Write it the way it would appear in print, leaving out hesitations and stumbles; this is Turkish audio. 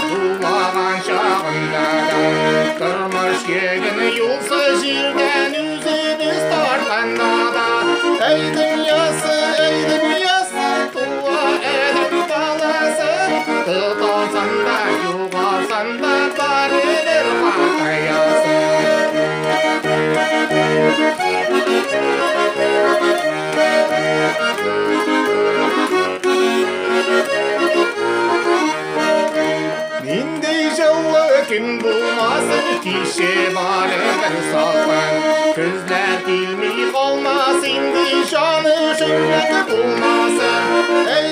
Tuğlagan şağındadan Kırmış yegin yolsuz jirden Üzümüz tartkandadan Ey dünyası, tuğa edip balası Tutalsan da, yugalsan da Barıdır bakayası Nindey жылы күн болмасын кеше бары бір салпаң Күзлер келмей қалмас инде жаны жүрек болмасын Ей